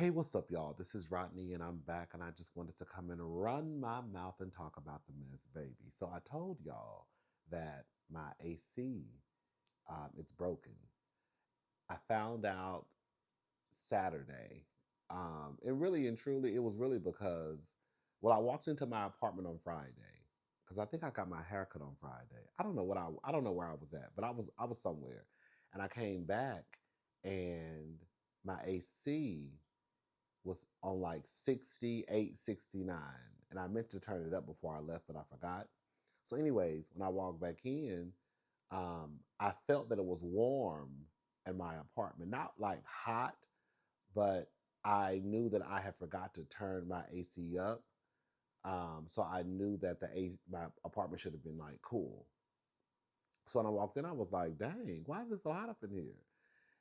Hey, what's up, y'all? This is Rodney, and I'm back, and I just wanted to come and run my mouth and talk about the mess, baby. So I told y'all that my AC, it's broken. I found out Saturday, and really and truly, it was really because, well, I walked into my apartment on Friday because I think I got my haircut on Friday. I don't know where I was at, but I was somewhere, and I came back, and my AC was on like 68, 69. And I meant to turn it up before I left, but I forgot. So anyways, when I walked back in, I felt that it was warm in my apartment. Not like hot, but I knew that I had forgot to turn my AC up. So I knew that my apartment should have been like cool. So when I walked in, I was like, dang, why is it so hot up in here?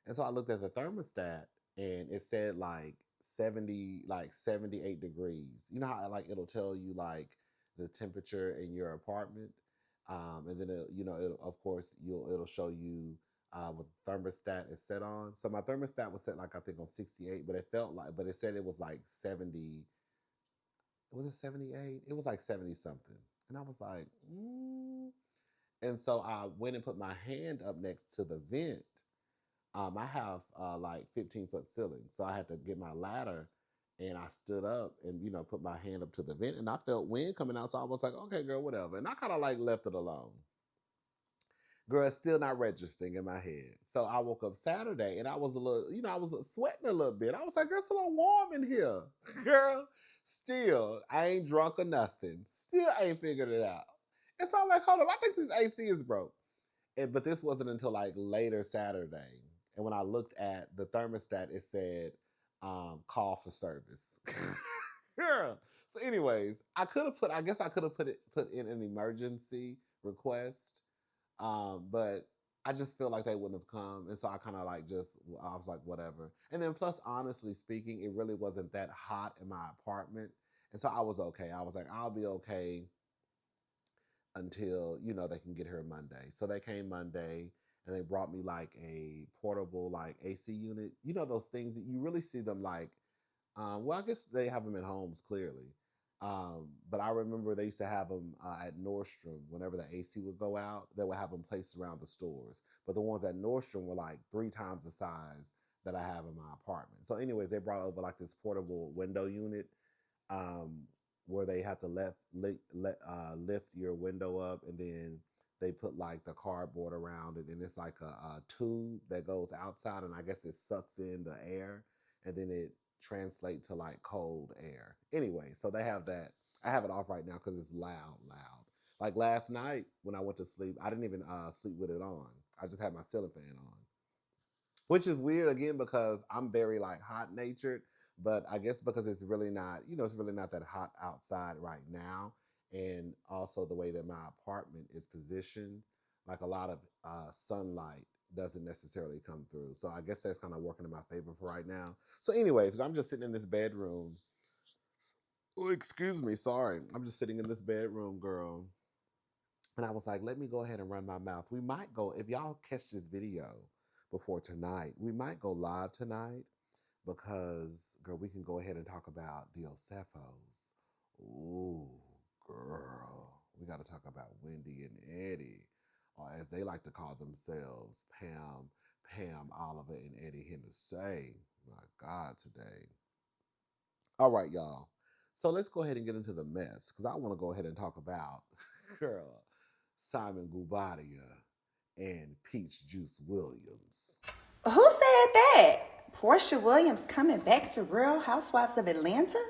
And so I looked at the thermostat and it said like 78 degrees. You know how like it'll tell you like the temperature in your apartment, and then it'll show you what the thermostat is set on. So my thermostat was set like I think on 68, but it said it was like 70. Was it 78? It was like 70 something, and I was like, And so I went and put my hand up next to the vent. I have like 15-foot ceiling, so I had to get my ladder, and I stood up and put my hand up to the vent, and I felt wind coming out, so I was like, okay, girl, whatever, and I kind of like left it alone. Girl, it's still not registering in my head, so I woke up Saturday, and I was a little, I was sweating a little bit. I was like, girl, it's a little warm in here, girl. Still, I ain't drunk or nothing. Still ain't figured it out. And so I'm like, hold up, I think this AC is broke. But this wasn't until like later Saturday. And when I looked at the thermostat, it said, call for service. Girl. So anyways, I guess I could have put in an emergency request. But I just feel like they wouldn't have come. And so I kind of I was like, whatever. And then plus, honestly speaking, it really wasn't that hot in my apartment. And so I was okay. I was like, I'll be okay until, they can get here Monday. So they came Monday. And they brought me like a portable like AC unit. You know those things that you really see them like, well, I guess they have them in homes clearly. But I remember they used to have them at Nordstrom. Whenever the AC would go out, they would have them placed around the stores. But the ones at Nordstrom were like 3 times the size that I have in my apartment. So anyways, they brought over like this portable window unit where they have to lift your window up, and then they put like the cardboard around it, and it's like a tube that goes outside, and I guess it sucks in the air, and then it translates to like cold air. Anyway, so they have that. I have it off right now because it's loud. Like last night when I went to sleep, I didn't even sleep with it on. I just had my ceiling fan on, which is weird again because I'm very like hot natured, but I guess because it's really not, it's really not that hot outside right now. And also the way that my apartment is positioned, like a lot of sunlight doesn't necessarily come through. So I guess that's kind of working in my favor for right now. So anyways, I'm just sitting in this bedroom. Oh, excuse me, sorry. I'm just sitting in this bedroom, girl. And I was like, let me go ahead and run my mouth. We might go, if y'all catch this video before tonight, we might go live tonight because, girl, we can go ahead and talk about the Osefos. Ooh. Girl, we got to talk about Wendy and Eddie, or as they like to call themselves, Pam, Oliver, and Eddie Hennessy. My God, today. All right, y'all. So let's go ahead and get into the mess, because I want to go ahead and talk about, girl, Simon Guobadia and Peach Juice Williams. Who said that? Porsha Williams coming back to Real Housewives of Atlanta?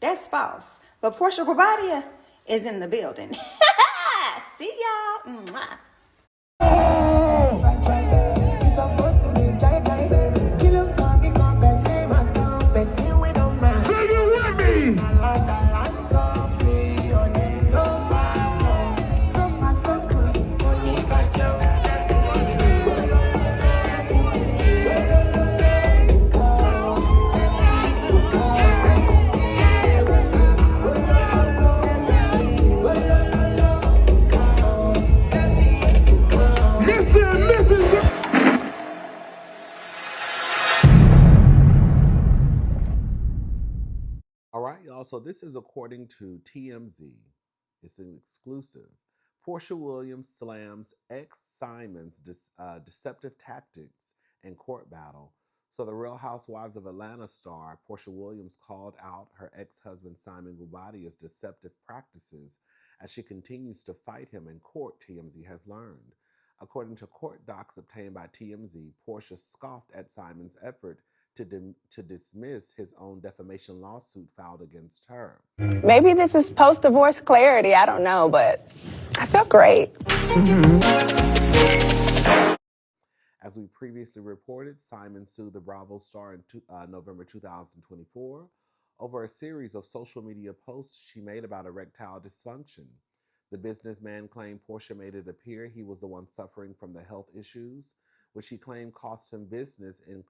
That's false. But Porsha Guobadia is in the building. See y'all. Mwah. Say you with me. Girl, so this is according to TMZ. It's an exclusive. Porsha Williams slams ex Simon's deceptive tactics in court battle. So, the Real Housewives of Atlanta star Porsha Williams called out her ex husband Simon Guobadia's deceptive practices as she continues to fight him in court, TMZ has learned. According to court docs obtained by TMZ, Porsha scoffed at Simon's effort to dismiss his own defamation lawsuit filed against her. Maybe this is post-divorce clarity. I don't know, but I feel great. As we previously reported, Simon sued the Bravo star in November 2024 over a series of social media posts she made about erectile dysfunction. The businessman claimed Porsha made it appear he was the one suffering from the health issues, which he claimed cost him business and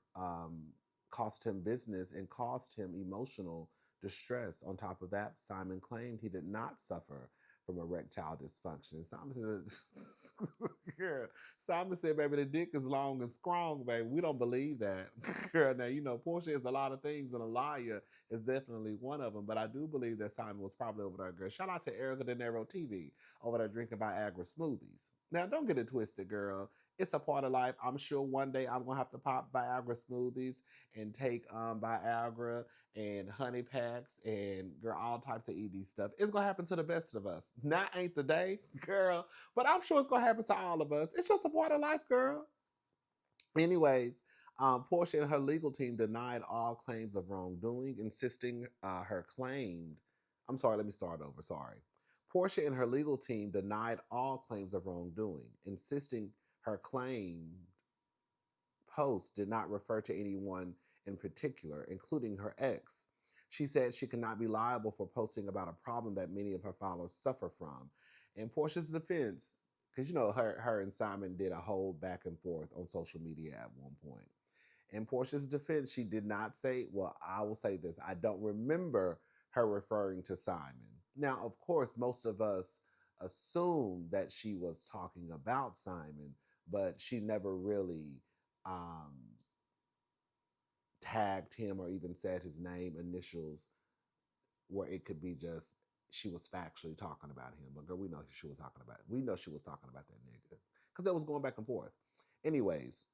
caused him emotional distress. On top of that, Simon claimed he did not suffer from erectile dysfunction. And Simon said, baby, the dick is long and strong, baby. We don't believe that. Girl, now, Porsha is a lot of things, and a liar is definitely one of them. But I do believe that Simon was probably over there, girl. Shout out to Erica De Niro TV over there drinking Viagra smoothies. Now, don't get it twisted, girl. It's a part of life. I'm sure one day I'm going to have to pop Viagra smoothies and take Viagra and honey packs and girl, all types of ED stuff. It's gonna happen to the best of us. Now ain't the day, girl, but I'm sure it's gonna happen to all of us. It's just a part of life, girl. Anyways, Porsha and her legal team denied all claims of wrongdoing, insisting her claimed. I'm sorry, let me start over. Sorry. Porsha and her legal team denied all claims of wrongdoing, insisting her claimed post did not refer to anyone in particular, including her ex. She said she could not be liable for posting about a problem that many of her followers suffer from. In Porsha's defense, because her and Simon did a whole back and forth on social media at one point. In Porsha's defense, she did not say, well, I will say this, I don't remember her referring to Simon. Now, of course, most of us assumed that she was talking about Simon, but she never really tagged him or even said his name, initials, where it could be just she was factually talking about him. But girl, we know she was talking about that nigga because that was going back and forth. Anyways,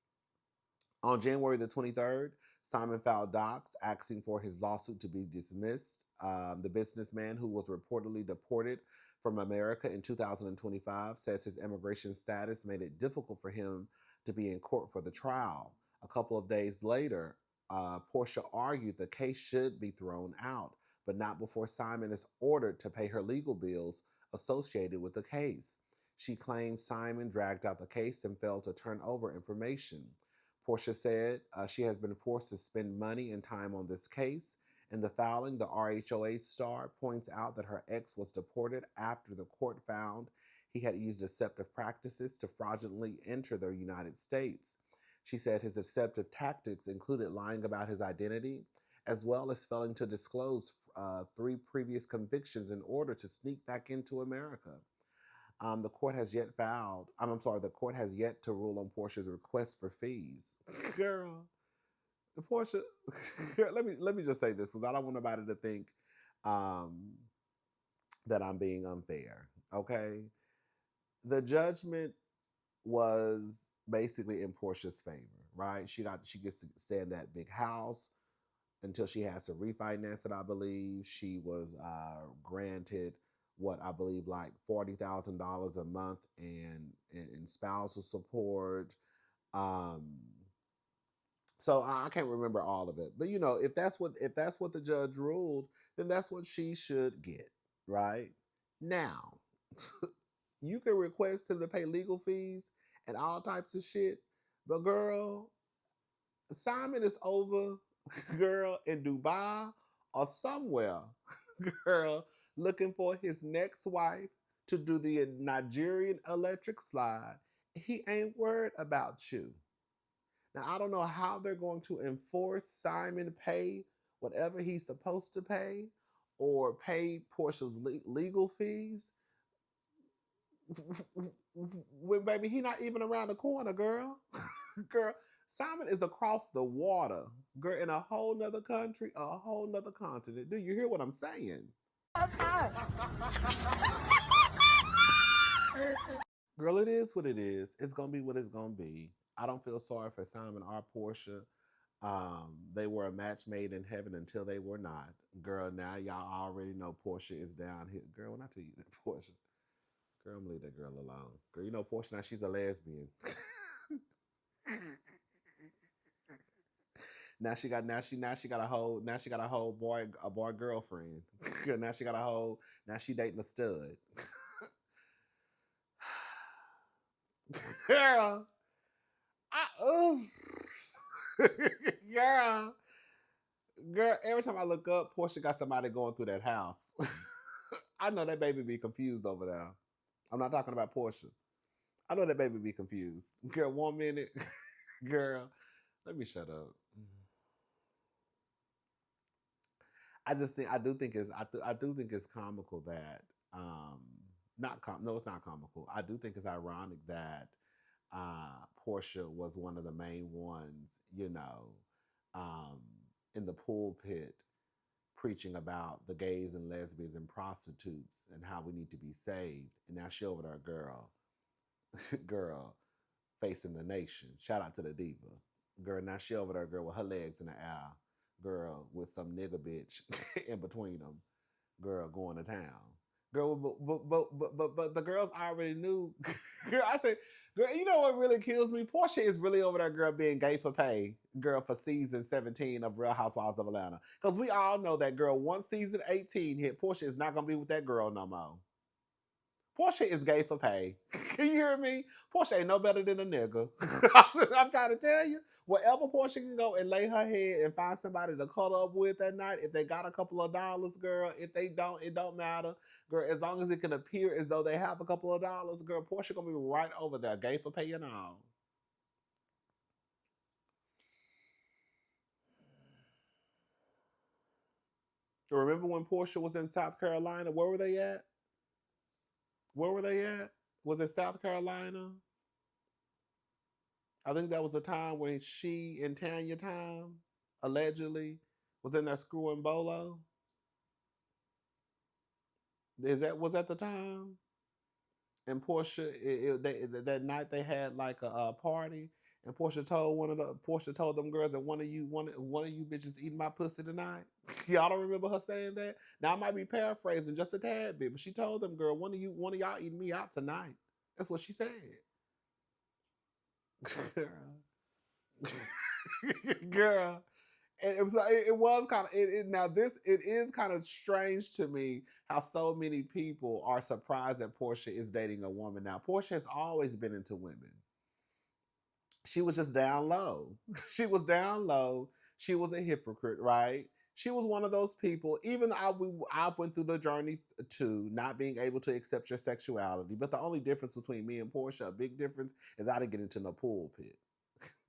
on January the 23rd, Simon filed docs asking for his lawsuit to be dismissed. The businessman, who was reportedly deported from America in 2025, says his immigration status made it difficult for him to be in court for the trial. A couple of days later, Porsha argued the case should be thrown out, but not before Simon is ordered to pay her legal bills associated with the case. She claimed Simon dragged out the case and failed to turn over information. Porsha said she has been forced to spend money and time on this case. In the filing, the RHOA star points out that her ex was deported after the court found he had used deceptive practices to fraudulently enter the United States. She said his deceptive tactics included lying about his identity, as well as failing to disclose 3 previous convictions in order to sneak back into America. The court has yet to rule on Porsha's request for fees. Girl, Porsha, girl, let me just say this because I don't want nobody to think that I'm being unfair. Okay, the judgment was basically in Porsha's favor, right? She gets to stay in that big house until she has to refinance it. I believe she was granted what I believe like $40,000 a month in spousal support. So I can't remember all of it, but if that's what the judge ruled, then that's what she should get, right? Now, you can request him to pay legal fees and all types of shit, but girl, Simon is over, girl, in Dubai or somewhere, girl, looking for his next wife to do the Nigerian electric slide. He ain't worried about you. Now, I don't know how they're going to enforce Simon to pay whatever he's supposed to pay or pay Porsha's legal fees. When, baby, he not even around the corner, girl. Girl, Simon is across the water, girl, in a whole nother country, a whole nother continent. Do you hear what I'm saying? Girl, it is what it is. It's gonna be what it's gonna be. I don't feel sorry for Simon or Porsha. They were a match made in heaven until they were not. Girl, now y'all already know Porsha is down here. Girl, when I tell you that Porsha, girl, I'm gonna leave that girl alone. Girl, you know Porsha now she's a lesbian. Now she got a whole boy girlfriend. Girl, now she dating a stud. Girl, I girl, girl. Every time I look up, Porsha got somebody going through that house. I know that baby be confused over there. I'm not talking about Porsha. I know that baby be confused. Girl, 1 minute, girl. Let me shut up. I do think it's comical that no, it's not comical. I do think it's ironic that Porsha was one of the main ones, um, in the pulpit preaching about the gays and lesbians and prostitutes and how we need to be saved. And now she over there, girl, facing the nation. Shout out to the diva. Girl, now she over there, girl, with her legs in the air. Girl, with some nigga bitch in between them. Girl, going to town. Girl, but the girls already knew. Girl, I said, girl, you know what really kills me? Porsha is really over there, girl, being gay for pay, girl, for season 17 of Real Housewives of Atlanta. Because we all know that, girl, once season 18 hit, Porsha is not going to be with that girl no more. Porsha is gay for pay. Can you hear me? Porsha ain't no better than a nigga. I'm trying to tell you. Wherever Porsha can go and lay her head and find somebody to cuddle up with that night, if they got a couple of dollars, girl, if they don't, it don't matter. Girl, as long as it can appear as though they have a couple of dollars, girl, Porsha gonna be right over there, gay for pay and all. Remember when Porsha was in South Carolina? Where were they at? Where were they at? Was it South Carolina? I think that was a time when she and Tanya Time allegedly was in there screwing Bolo. Was that the time? And Porsha, that night they had like a party, and Porsha told them girls that one of you bitches eating my pussy tonight. Y'all don't remember her saying that? Now I might be paraphrasing just a tad bit, but she told them, girl, one of y'all eating me out tonight. That's what she said. Girl, and it was kind of it is kind of strange to me how so many people are surprised that Porsha is dating a woman now. Porsha has always been into women. She was just down low. She was down low. She was a hypocrite, right? She was one of those people. Even I went through the journey to not being able to accept your sexuality. But the only difference between me and Porsha, a big difference, is I didn't get into no pulpit,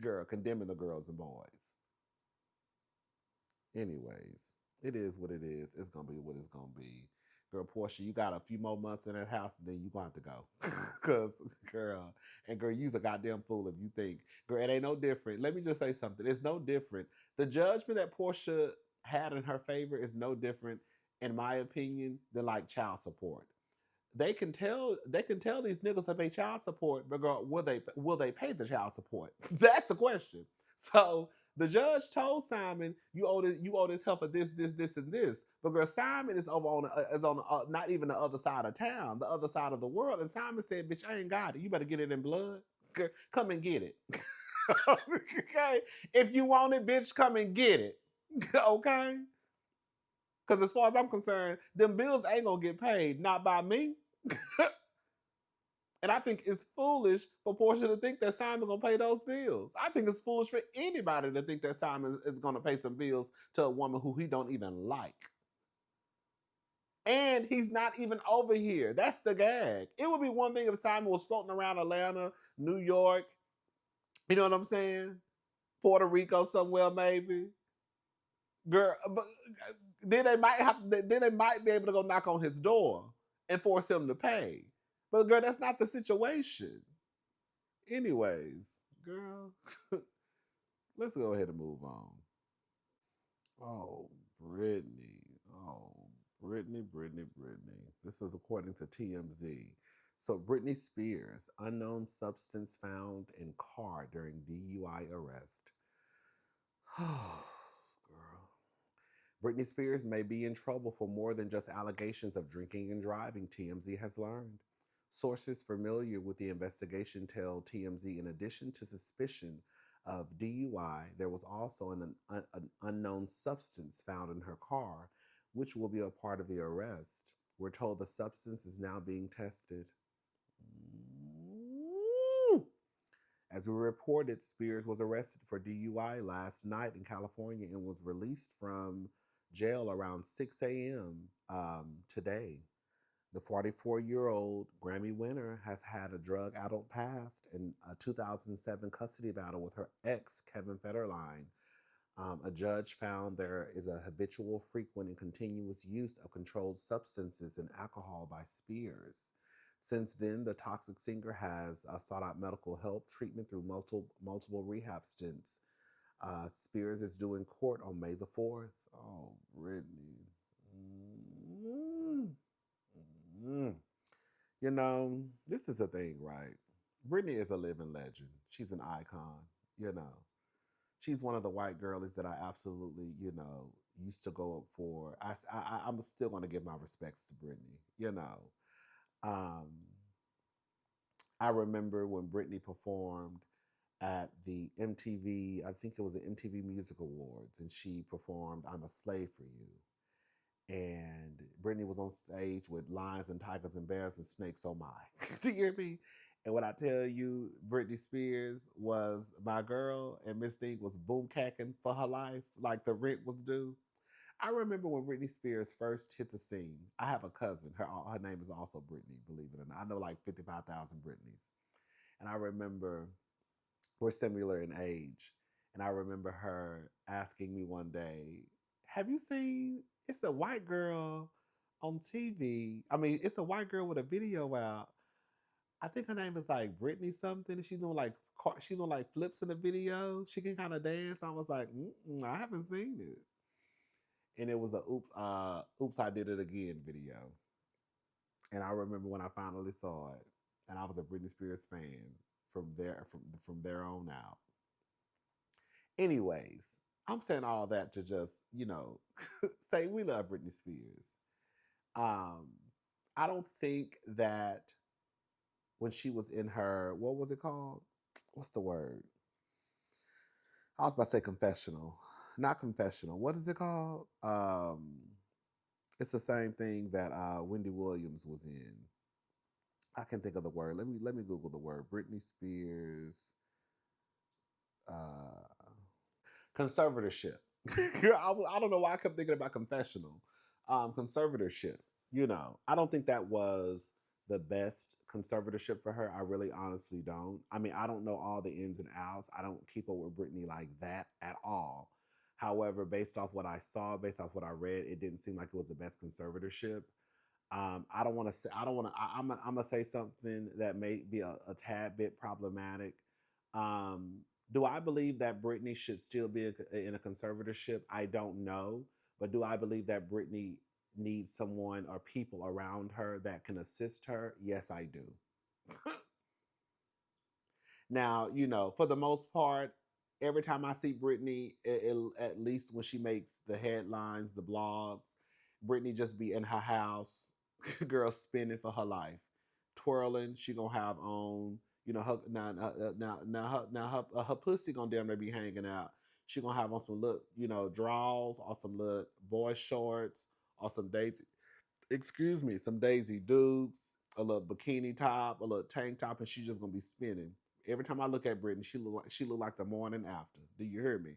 girl, condemning the girls and boys. Anyways, it is what it is. It's gonna be what it's gonna be. Girl, Porsha, you got a few more months in that house, and then you gonna have to go. Cause, girl, you's a goddamn fool if you think, girl, it ain't no different. Let me just say something. It's no different. The judgment that Porsha had in her favor is no different, in my opinion, than like child support. They can tell these niggas to pay child support, but girl, will they pay the child support? That's the question. So the judge told Simon, you owe this help of this, and this. But girl, Simon is over on not even the other side of town, the other side of the world. And Simon said, "Bitch, I ain't got it. You better get it in blood. Girl, come and get it. Okay, if you want it, bitch, come and get it. Okay." Because as far as I'm concerned, them bills ain't gonna get paid, not by me. And I think it's foolish for Porsha to think that Simon gonna pay those bills. I think it's foolish for anybody to think that Simon is gonna pay some bills to a woman who he don't even like. And he's not even over here. That's the gag. It would be one thing if Simon was floating around Atlanta, New York, you know what I'm saying? Puerto Rico somewhere maybe. Girl, but then they might be able to go knock on his door and force him to pay. But girl, that's not the situation. Anyways, girl, Let's go ahead and move on. Oh, Britney. Oh, Britney. This is according to TMZ. So, Britney Spears, unknown substance found in car during DUI arrest. Oh, girl. Britney Spears may be in trouble for more than just allegations of drinking and driving, TMZ has learned. Sources familiar with the investigation tell TMZ in addition to suspicion of DUI, there was also an unknown substance found in her car, which will be a part of the arrest. We're told the substance is now being tested. As we reported, Spears was arrested for DUI last night in California and was released from jail around 6 a.m. Today. The 44-year-old Grammy winner has had a drug addled past in a 2007 custody battle with her ex, Kevin Federline. A judge found there is a habitual, frequent, and continuous use of controlled substances and alcohol by Spears. Since then, the toxic singer has sought out medical help, treatment through multiple rehab stints. Spears is due in court on May the 4th. Oh, Britney. Mm. You know, this is a thing, right? Britney is a living legend. She's an icon, you know. She's one of the white girlies that I absolutely, used to go up for. I'm still going to give my respects to Britney, you know. Um, I remember when Britney performed at the MTV, I think it was the MTV Music Awards, and she performed I'm a Slave for You. And Britney was on stage with lions and tigers and bears and snakes. Oh my. Do you hear me? And when I tell you Britney Spears was my girl and Miss Thing was boom cacking for her life like the rent was due. I remember when Britney Spears first hit the scene. I have a cousin. Her name is also Britney, believe it or not. I know like 55,000 Britneys. And I remember we're similar in age. And I remember her asking me one day, have you seen, it's a white girl on TV. I mean, it's a white girl with a video out. I think her name is like Britney something. She's doing like flips in the video. She can kind of dance. I was like, I haven't seen it. And it was a oops, I did it again video. And I remember when I finally saw it, and I was a Britney Spears fan from there on out. Anyways, I'm saying all that to just, say we love Britney Spears. Um, I don't think that when she was in her, what was it called? What's the word? I was about to say confessional. Not confessional. What is it called? It's the same thing that Wendy Williams was in. I can think of the word. Let me Google the word. Britney Spears conservatorship. I don't know why I kept thinking about confessional. Conservatorship. I don't think that was the best conservatorship for her. I really honestly don't. I mean, I don't know all the ins and outs. I don't keep up with Britney like that at all. However, based off what I saw, based off what I read, it didn't seem like it was the best conservatorship. I don't want to say. I don't want to. I'm gonna say something that may be a tad bit problematic. Um, do I believe that Britney should still be in a conservatorship? I don't know, but do I believe that Britney needs someone or people around her that can assist her? Yes, I do. Now, for the most part, every time I see Britney, at least when she makes the headlines, the blogs, Britney just be in her house, girl spinning for her life, twirling. She gonna have on, her her pussy gonna damn near be hanging out. She gonna have on some look, draws or some little boy shorts or some daisy, some Daisy Dukes, a little bikini top, a little tank top, and she just gonna be spinning. Every time I look at Britney, she look like the morning after. Do you hear me?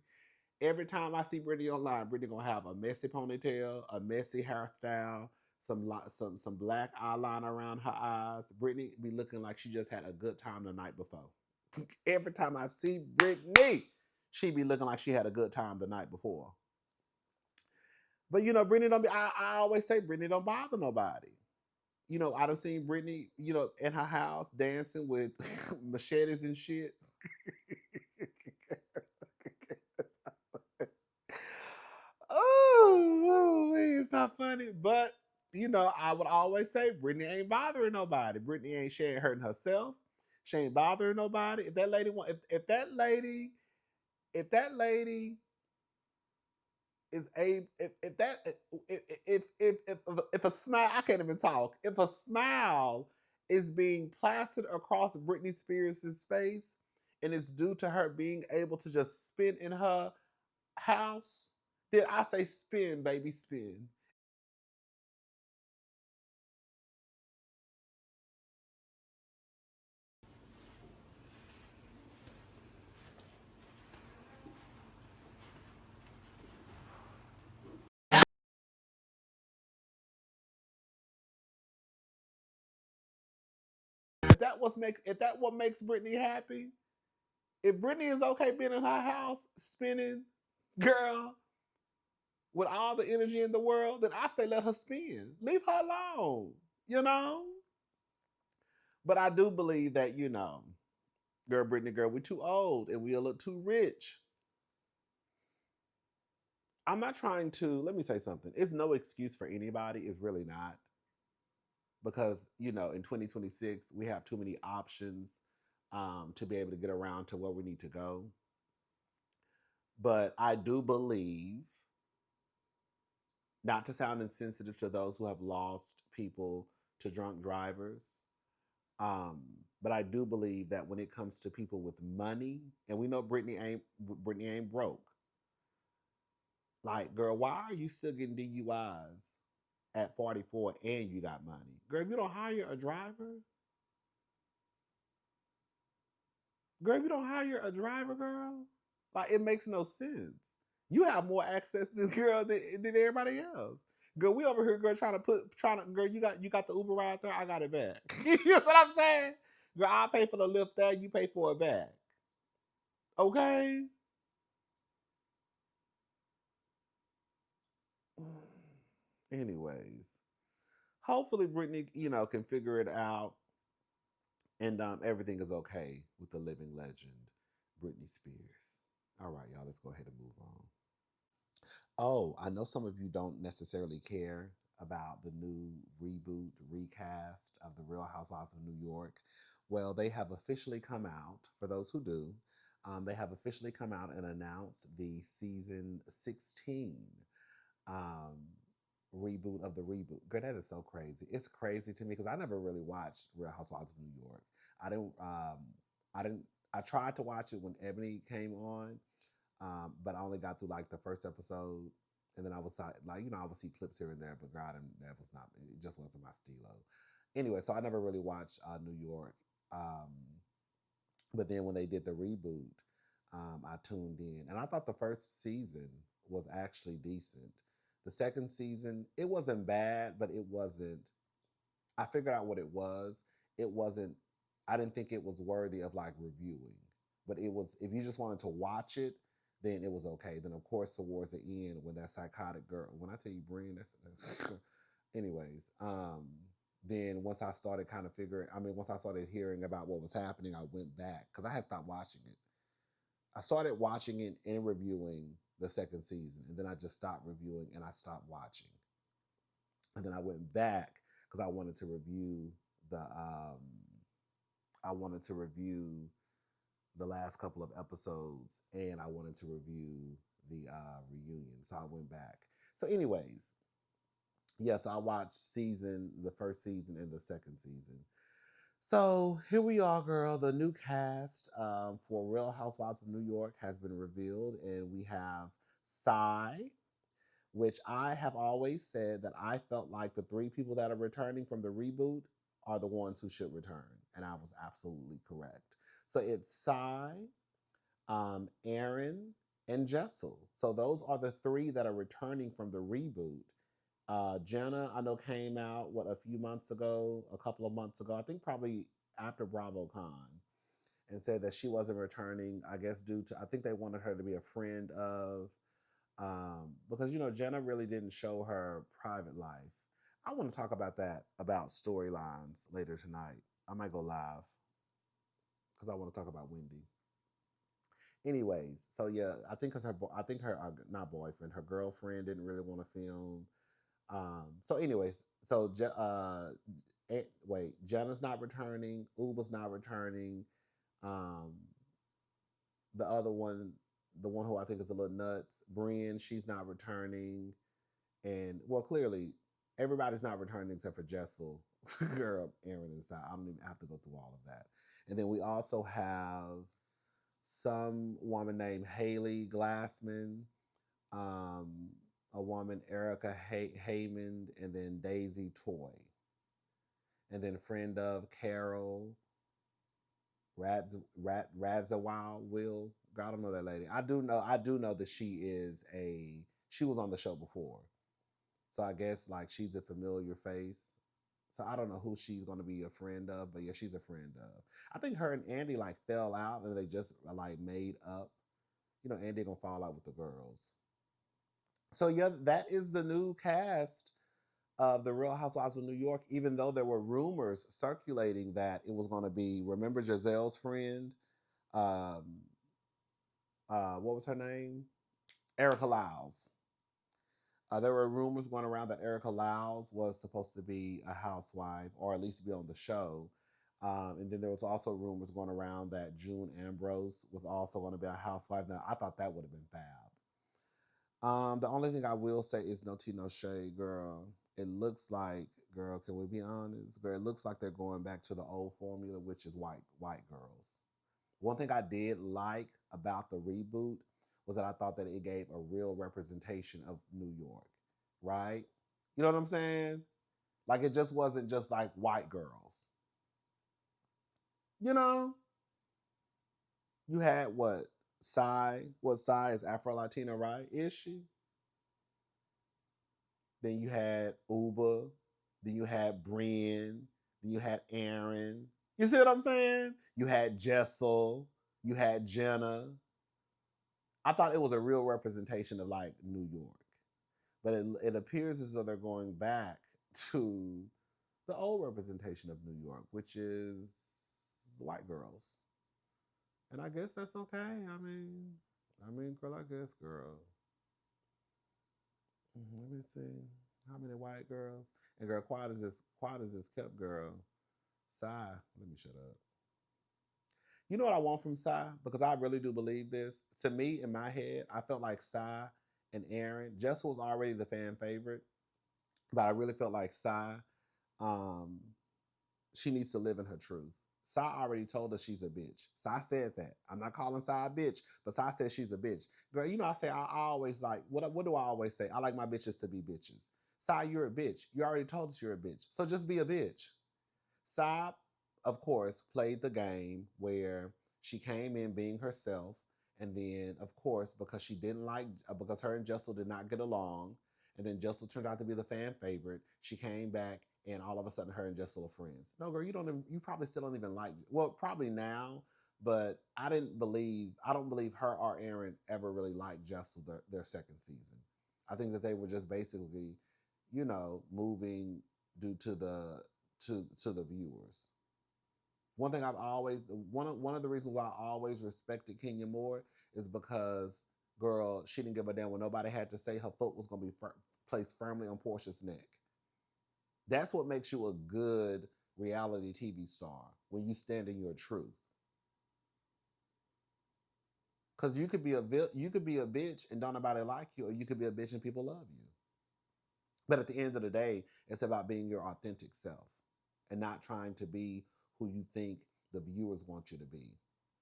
Every time I see Britney online, Britney gonna have a messy ponytail, a messy hairstyle, some black eyeliner around her eyes. Britney be looking like she just had a good time the night before. Every time I see Britney, she be looking like she had a good time the night before. But Britney don't be. I always say Britney don't bother nobody. I done seen Britney, in her house dancing with machetes and shit. not funny, but I would always say Britney ain't bothering nobody. She ain't hurting herself. She ain't bothering nobody. If that lady want, if that lady is a, if that, if a smile, I can't even talk. If a smile is being plastered across Britney Spears' face, and it's due to her being able to just spin in her house, then I say spin, baby, spin. If that what makes Britney happy, if Britney is okay being in her house spinning, girl, with all the energy in the world, then I say let her spin. Leave her alone, you know? But I do believe that, girl, Britney, girl, we're too old and we a little too rich. I'm not trying to, let me say something. It's no excuse for anybody. It's really not. Because, in 2026, we have too many options to be able to get around to where we need to go. But I do believe, not to sound insensitive to those who have lost people to drunk drivers, um, but I do believe that when it comes to people with money, and we know Britney ain't broke. Like, girl, why are you still getting DUIs at 44 and you got money? Girl, if you don't hire a driver, girl, like it makes no sense. You have more access to girl than everybody else. Girl, we over here, girl, girl, you got the Uber ride there, I got it back. You know what I'm saying? Girl, I pay for the lift there, you pay for it back. Okay? Anyways, hopefully Britney, can figure it out and everything is okay with the living legend, Britney Spears. All right, y'all, let's go ahead and move on. Oh, I know some of you don't necessarily care about the new reboot, recast of The Real Housewives of New York. Well, they have officially come out, for those who do, they have officially come out and announced the season 16 um, reboot of the reboot. Girl, that is so crazy. It's crazy to me because I never really watched Real Housewives of New York. I didn't, I didn't, I tried to watch it when Ebony came on, but I only got through like the first episode, and then I was like, I would see clips here and there, but God, that was not. It just wasn't my stilo. Anyway, so I never really watched New York. Um, but then when they did the reboot, I tuned in, and I thought the first season was actually decent. The second season, it wasn't bad, but it wasn't. I figured out what it was. It wasn't. I didn't think it was worthy of like reviewing, but it was. If you just wanted to watch it, then it was okay. Then of course towards the end, when that psychotic girl, when I tell you, Brian, that's anyways. Then once I started kind of figuring, once I started hearing about what was happening, I went back because I had stopped watching it. I started watching it and reviewing the second season, and then I just stopped reviewing and I stopped watching. And then I went back because the I wanted to review the last couple of episodes, and I wanted to review the reunion. So I went back. So, anyways, so I watched the first season and the second season. So here we are, girl. The new cast for Real Housewives of New York has been revealed, and we have Psy, which I have always said that I felt like the three people that are returning from the reboot are the ones who should return, and I was absolutely correct. So it's Psy, Aaron, and Jessel. So those are the three that are returning from the reboot. Jenna, I know, came out a few months ago, a couple of months ago, I think probably after BravoCon, and said that she wasn't returning. I guess due to I think they wanted her to be a friend of, because Jenna really didn't show her private life. I want to talk about that about storylines later tonight. I might go live because I want to talk about Wendy. Anyways, so yeah, I think her not boyfriend, her girlfriend didn't really want to film. So anyways, so wait, Jenna's not returning, Uba's not returning. Um, the other one, the one who I think is a little nuts, Brienne, she's not returning. And well, clearly everybody's not returning except for Jessel, girl, Aaron, and Sai. I don't even have to go through all of that. And then we also have some woman named Haley Glassman, um, a woman Erica Haymond, and then Daisy Toy, and then friend of Carol Radziwill Will. God, I don't know that lady. I do know that she was on the show before. So I guess like she's a familiar face. So I don't know who she's going to be a friend of, but yeah, she's a friend of. I think her and Andy like fell out and they just like made up. You know, Andy gonna fall out with the girls. So yeah, that is the new cast of the Real Housewives of New York. Even though there were rumors circulating that it was going to be, remember Giselle's friend, um, what was her name? Erica Lyles. There were rumors going around that Erica Lyles was supposed to be a housewife or at least be on the show. And then there was also rumors going around that June Ambrose was also going to be a housewife. Now, I thought that would have been fab. The only thing I will say is no tea, no shade, girl. It looks like, girl, can we be honest? Girl, it looks like they're going back to the old formula, which is white girls. One thing I did like about the reboot was that I thought that it gave a real representation of New York, right? You know what I'm saying? Like it just wasn't just like white girls. You know? You had what? Psy is Afro Latina, right? Is she? Then you had Uba. Then you had Brienne. Then you had Aaron. You see what I'm saying? You had Jessel. You had Jenna. I thought it was a real representation of like New York. But it appears as though they're going back to the old representation of New York, which is white girls. And I guess that's okay. Girl, I guess, girl. Let me see. How many white girls? And girl, quiet as this kept, girl. Sigh. Let me shut up. You know what I want from Psy? Because I really do believe this. To me, in my head, I felt like Psy and Aaron. Jessel was already the fan favorite, but I really felt like Psy, um, she needs to live in her truth. Psy already told us she's a bitch. Psy said that. I'm not calling Psy a bitch, but Psy says she's a bitch. Girl, you know, I always like, what do I always say? I like my bitches to be bitches. Psy, you're a bitch. You already told us you're a bitch. So just be a bitch. Psy, of course, played the game where she came in being herself, and then, of course, because she didn't like, because her and Jessel did not get along, and then Jessel turned out to be the fan favorite. She came back, and all of a sudden, her and Jessel are friends. No, girl, you probably still don't even like. Well, probably now, but I don't believe her or Aaron ever really liked Jessel their second season. I think that they were just basically, moving due to the viewers. One thing I've always one of the reasons why I always respected Kenya more is because, girl, she didn't give a damn when nobody had to say. Her foot was gonna be placed firmly on Portia's neck. That's what makes you a good reality TV star, when you stand in your truth. Because you could be a bitch and don't nobody like you, or you could be a bitch and people love you. But at the end of the day, it's about being your authentic self and not trying to be who you think the viewers want you to be,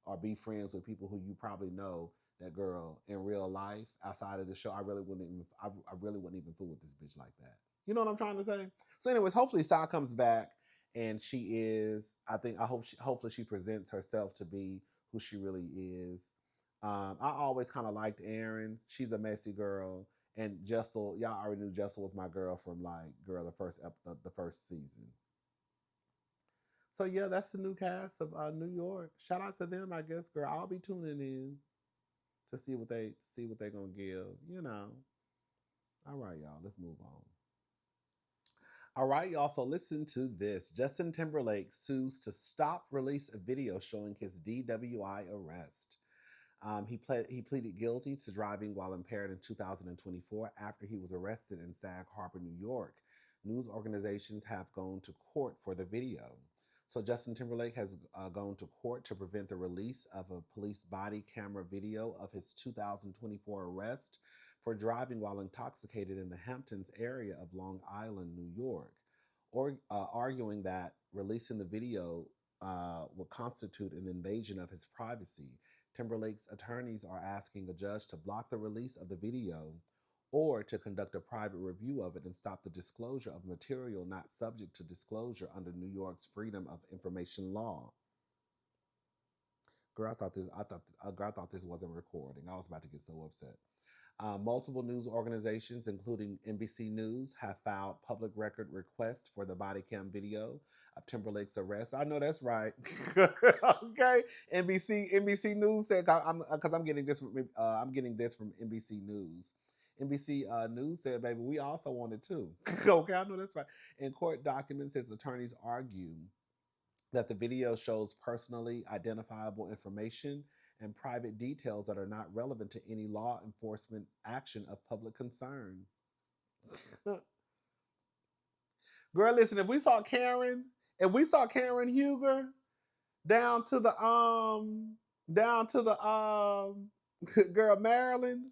or be friends with people who you probably know that, girl, in real life, outside of the show, I really wouldn't even fool with this bitch like that. You know what I'm trying to say? So anyways, hopefully Sal comes back and hopefully she presents herself to be who she really is. I always kind of liked Erin. She's a messy girl. And Jessel, y'all already knew Jessel was my girl from the first season. So yeah, that's the new cast of New York. Shout out to them, I guess, girl. I'll be tuning in to see what they gonna give. All right, y'all. Let's move on. All right, y'all. So listen to this. Justin Timberlake sues to stop release a video showing his DWI arrest. He pleaded guilty to driving while impaired in 2024 after he was arrested in Sag Harbor, New York. News organizations have gone to court for the video. So Justin Timberlake has gone to court to prevent the release of a police body camera video of his 2024 arrest for driving while intoxicated in the Hamptons area of Long Island, New York, arguing that releasing the video would constitute an invasion of his privacy. Timberlake's attorneys are asking a judge to block the release of the video or to conduct a private review of it and stop the disclosure of material not subject to disclosure under New York's Freedom of Information law. Girl, I thought this wasn't recording. I was about to get so upset. Multiple news organizations, including NBC News, have filed public record requests for the body cam video of Timberlake's arrest. I know that's right. Okay, NBC News said, because I'm getting this from NBC News. NBC News said, baby, we also want it too. Okay, I know that's right. In court documents, his attorneys argue that the video shows personally identifiable information and private details that are not relevant to any law enforcement action of public concern. Girl, listen, if we saw Karen Huger down to the girl Maryland,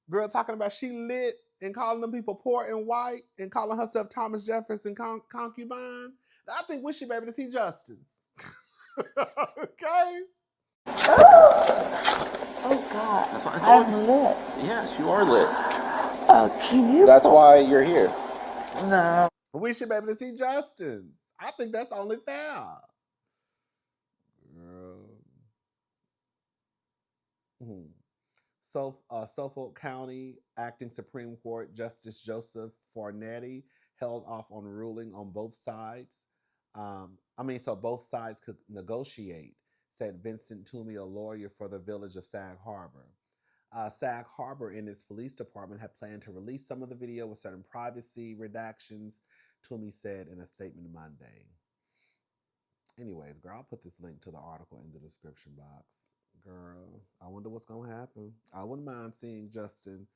girl talking about she lit and calling them people poor and white and calling herself Thomas Jefferson concubine, I think we should be able to see justice. Okay? Oh, God. That's what I told you. I'm lit. Yes, you are lit. Can you? That's why you're here. No. We should be able to see justice. I think that's only fair. Suffolk County Acting Supreme Court Justice Joseph Fornetti held off on ruling on both sides. So both sides could negotiate, said Vincent Toomey, a lawyer for the village of Sag Harbor. Sag Harbor and its police department had planned to release some of the video with certain privacy redactions, Toomey said in a statement Monday. Anyways, girl, I'll put this link to the article in the description box. Girl, I wonder what's going to happen. I wouldn't mind seeing Justin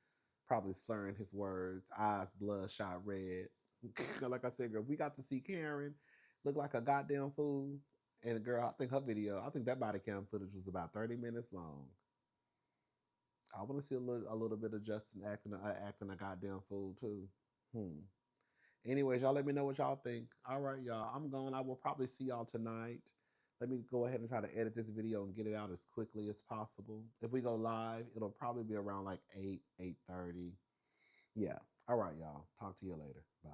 probably slurring his words, eyes bloodshot red. Like I said, girl, we got to see Karen look like a goddamn fool. And girl, I think that body cam footage was about 30 minutes long. I want to see a little bit of Justin acting a goddamn fool too. Anyways, y'all let me know what y'all think. All right, y'all. I'm going. I will probably see y'all tonight. Let me go ahead and try to edit this video and get it out as quickly as possible. If we go live, it'll probably be around like 8:30. Yeah. All right, y'all. Talk to you later. Bye.